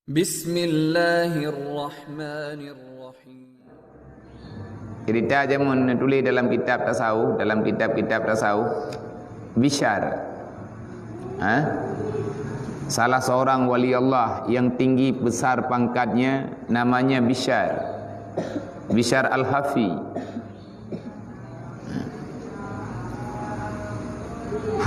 Bismillahirrahmanirrahim. Cerita je mun tulis dalam kitab tasawuf, dalam kitab-kitab tasawuf, Bishr. Salah seorang wali Allah yang tinggi besar pangkatnya namanya Bishr. Bishr Al-Hafi.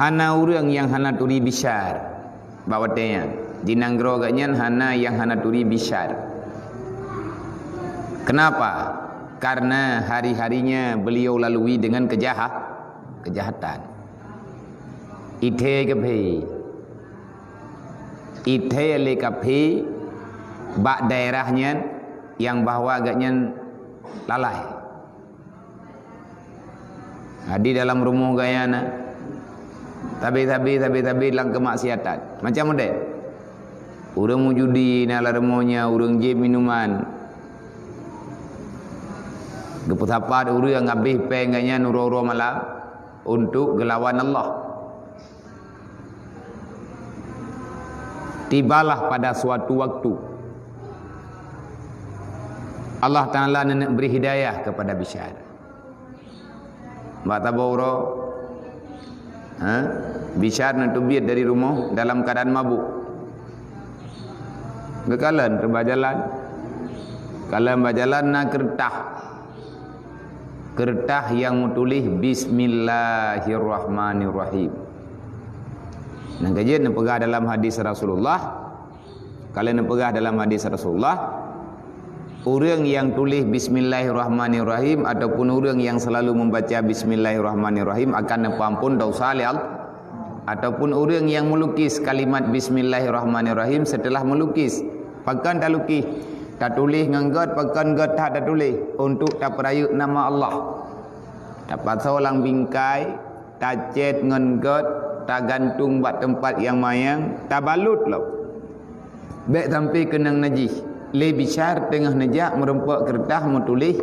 Hana urang yang hana turi Bishr. Bawatnya dinanggro agaknya hana yang hana turi Bishr. Kenapa? Karena hari-harinya beliau lalui dengan kejahatan. Ite le kape bak daerahnya yang bahwa agaknya lalai. Di dalam rumah gayana tapi lang kemaksiatan. Macam model urang mu judi nala remonya, urang je minuman. Geput apa urang habis penganya nuro-uro malam untuk gelawan Allah. Tibalah pada suatu waktu Allah Ta'ala nak beri hidayah kepada Bishr. Mbak Tabawro Bishr nak tubiat dari rumah dalam keadaan mabuk. Gekalan terbajalan. Kalau berjalan nak kertas yang menulis Bismillahirrahmanirrahim. Nak kajian nak pegah dalam hadis Rasulullah. Kalau nak pegah dalam hadis Rasulullah, orang yang tulis Bismillahirrahmanirrahim ataupun orang yang selalu membaca Bismillahirrahmanirrahim akan ampun dosa Allah. Ataupun orang yang melukis kalimat Bismillahirrahmanirrahim setelah melukis, pakan tak lukis, tak tulis nganggot, pakan god tak tulis untuk tak perayuk nama Allah. Tak pasal lang bingkai, tak cet nganggot, tak gantung buat tempat yang mayang, tak balut lah. Baik sampai kenang najis. Le Bishr tengah najak merempak kertas menulis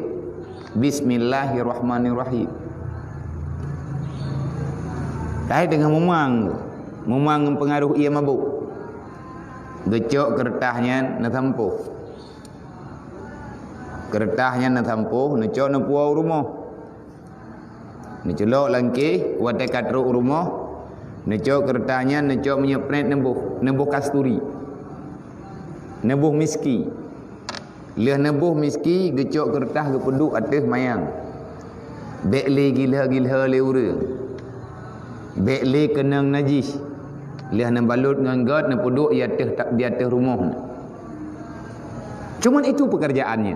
Bismillahirrahmanirrahim. Dah dengan memang pengaruh ia mabuk. Gecok kertasnya nak tampuh. Kertasnya nak tampuh, nak cok nak puau rumah. Nak celok langkih, watai katruk rumah. Nak cok kertasnya, nak cok menyepret nembuh kasturi. Nembuh miski. Leh nembuh miski, gecok kertas ke peduk atas mayang. Bekli gila-gila le urang. Bekli kenang najis. Lihat nak balut dengan god nak puduk di atas rumah. Cuma itu pekerjaannya.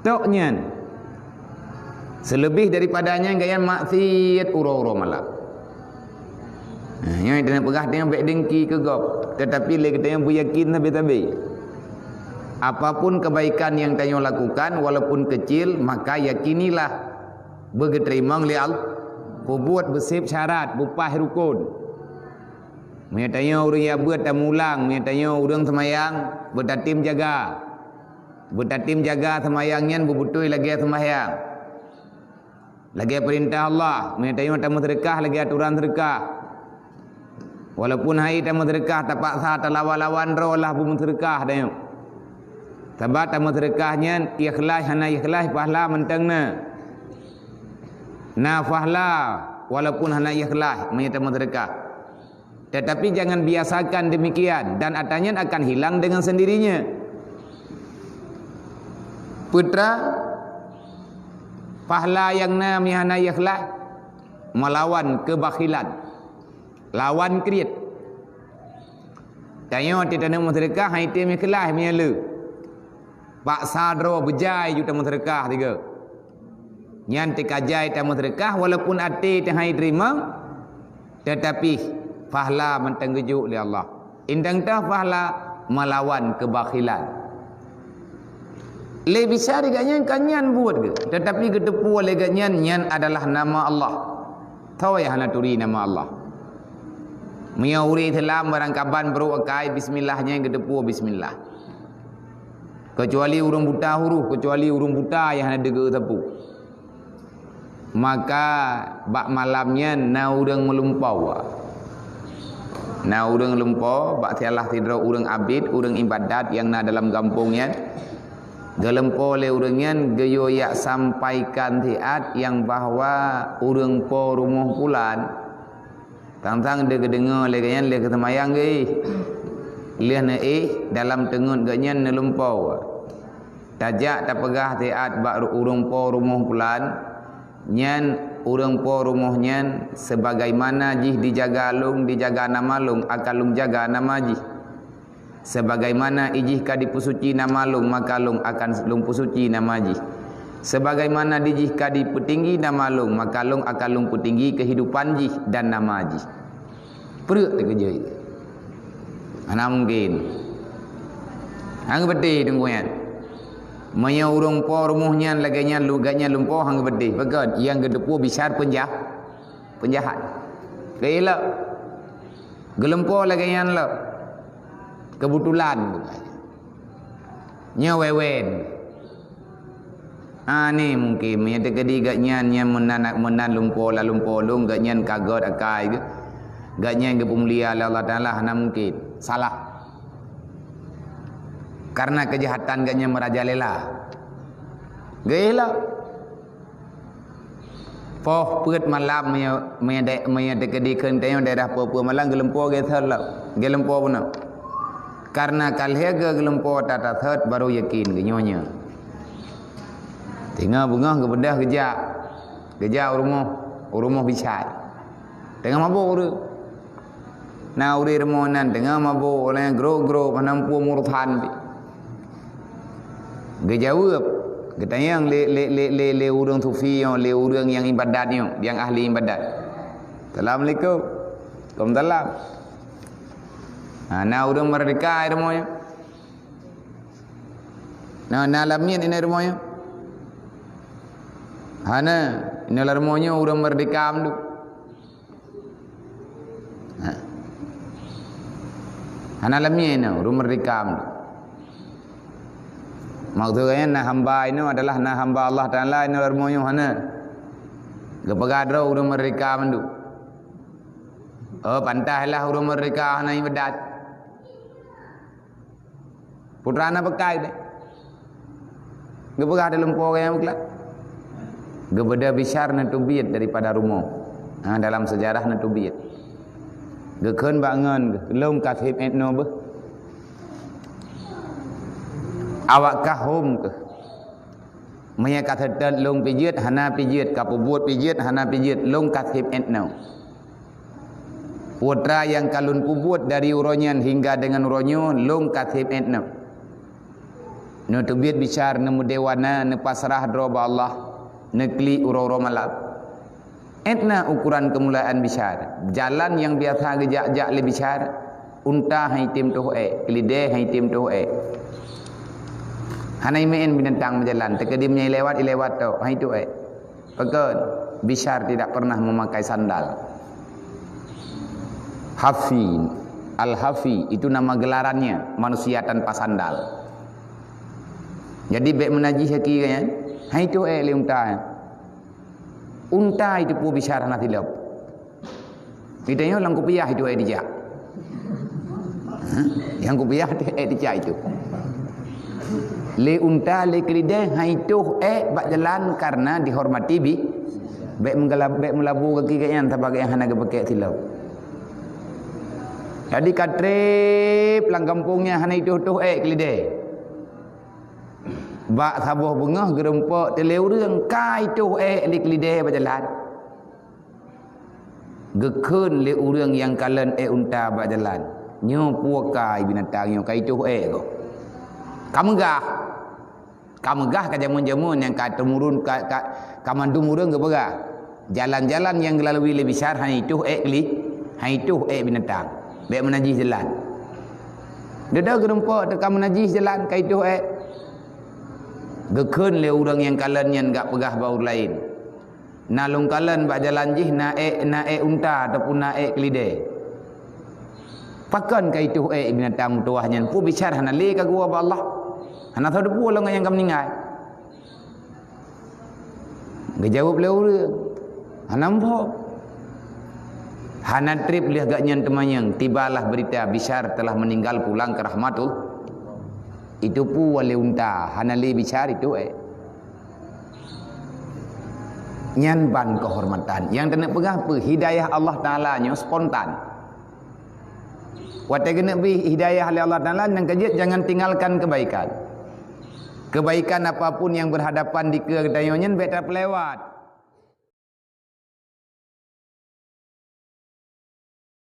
Toknya selebih daripadanya gaya maksiat uro-uro malam. Yang dia nak pegah dengan bek dengki ke gop. Tetapi le kita yang yakin tabi-tabi. Apapun kebaikan yang tanya lakukan walaupun kecil, maka yakinilah bergeterimang li Allah. Buat bersip syarat, bupah rukun. Menyatanya orang yang buat dan mulang, menyatanya orang semayang bertatim jaga. Bertatim jaga semayangnya berbutuh lagi semayang. Lagi perintah Allah, menyatanya tamu sedekah lagi aturan sedekah. Walaupun hari tamu sedekah tak paksa terlawan-lawan rolah bumu sedekah dah. Sebab tamu sedekahnya ikhlas hana ikhlas pahala mentengna. Nafahlah walaupun hana ikhlas menyatakan sedekah. Tetapi jangan biasakan demikian dan atanya akan hilang dengan sendirinya. Putra pahala yang namanya hana ikhlas melawan kebakhilan. Lawan kriat. Tanya tidak nak sedekah hai tim ikhlas menyala. Paksa dro bejai juta sedekah tiga. Yang tekajai tamu sedekah walaupun hati tehai terima tetapi pahala mentenggejuk oleh Allah. Indang dah pahala melawan kebakhilan. Le bisa diganya kanyan buat ke tetapi ketepu oleh ganyan nyan adalah nama Allah. Tahu ya hana turi nama Allah. Miauri telam barang kaban bro akai bismillahnya yang ketepu bismillah. Kecuali urung buta huruf, kecuali urung buta yang hana dega tepu. Maka bak malamnya na urang melumpau. Nah urang lempo bak tialah tidro urang abid, urang ibadat yang na dalam kampungnya. Gelempo le urangan geyo yak sampaikan tiat yang bahwa urang po rumah pulan. Tang-tang dia kedengar le ganyan le ketemayang ge. Liah na dalam tengut ganyan ne lempo. Tajak tak pegah tiat bak urang po rumah pulan. Nyan urang po rumah nyan sebagaimana jih dijaga lung dijaga nama lung akan lung jaga nama jih. Sebagaimana ijih ka dipusuci nama lung maka lung akan lung pusuci nama jih. Sebagaimana dijih ka dipetinggi nama lung maka lung akan lung petinggi kehidupan jih dan nama jih. Perut kerja itu. Ana mungkin. Hang beti tungguan. Maya urang po rumuhnya laganya luganya lumpo hang beti. Bagad yang gedepu besar penjahat. Gailah. Gelempo laganya lo. Kebetulan nya wewen ni mungkin nya tegedi gaknya nya menan lumpo la lumpo lung gaknya kagot akai gaknya ge pumulia Allah Taala hana mungkin salah karena kejahatan gaknya merajalela gela poh peut malam nya tegedi keun daerah Papua malang gelempo ge therla gelempo benar. Karena kalhega gelempo tata third baru yakin genyonya. Tengah bunga ke bedah gejak rumah bicar. Tengah mabuk uru. Na uri remonan tengah mabuk oleh gro panampu murthan. Gejawab getayang le urang sufi le urang yang ibadat yang ahli ibadat. Assalamualaikum. Waalaikumsalam. Nah urang merdeka rumahnya. Nah lamien ini rumahnya. Hana ini rumahnya urang merdeka amdu. Hana lamien urang merdeka amdu. Maksudnya na hamba ini adalah na hamba Allah Taala ini rumahnya hana. Gepagadro urang merdeka amdu. Oh pantahlah urang merdeka hana ibadat. Putrana bekai deh. Gebegah dalam po yang bukan. Gebeda besar na tubiat daripada rumah. Dalam sejarah na tubiat. Gekeun bangun lom kathib etno beh. Awak kahum ke. Maya kathatat lom pijit hana pijit kapubuat pijit hana pijit lom kathib etno. Putra yang kalun pubuat dari uronyan hingga dengan uronyo lom kathib etno. No tubiat bicar nemu dewana ne pasrah droba Allah nekli uro-uro malap. Etna ukuran kemuliaan bicar. Jalan yang biasa gejak-jak le bicar. Unta hai tim tuh kelide hai tim tuh Hanai meen binatang berjalan. Tekadimnya lewat tau hai tu Pekan bicar tidak pernah memakai sandal. Hafi Al-Hafi itu nama gelarannya manusia tanpa sandal. Jadi baik menajis haki kan? Hai tu le unta. Unta itu pun bicara nanti lep. Ditanya lang kopiah itu dijak. Yang kopiah dijak itu. Le unta le kelide hai tu bak jalan karena dihormati bi. Baik melabu kaki kan sebagai yang hana gebekek silap. Jadi katrip lang kampungnya hana itu kelide. Bak sabuh bengah gerempok teleu reung kai tu lik lideh berjalan. Gekeun le urang yang kalen unta berjalan. Nyo puakai binatang nyo kai tu ko. Kamegah ka jamun-jamun yang ka temurun ka kamandu murung ke begah. Jalan-jalan yang dilalui le besar hanya itu binatang. Baik menajis jalan. Dedah gerempok tekam menajis jalan kai tu Gekeun le urang yang kalen yang gak pegah baur lain. Nalung kalen bak jalan jih na unta ataupun na kelide. Pakan ka itu binatang tuah nyan pu bicara hana le ka gua ba Allah. Hana tau depu lang yang kam ningai. Ge jawab le urang. Hana mpo. Hana trip lihat gak nyan temanyang, tibalah berita Bishar telah meninggal pulang ke rahmatul. Itu pu wali unta, hana li Bishar itu nyan ban kehormatan. Yang kena pegah apa? Hidayah Allah Ta'ala nya spontan. Watai kena bi hidayah oleh Allah Ta'ala, nang kejut jangan tinggalkan kebaikan. Kebaikan apapun yang berhadapan di kedayanya, beta pelewat.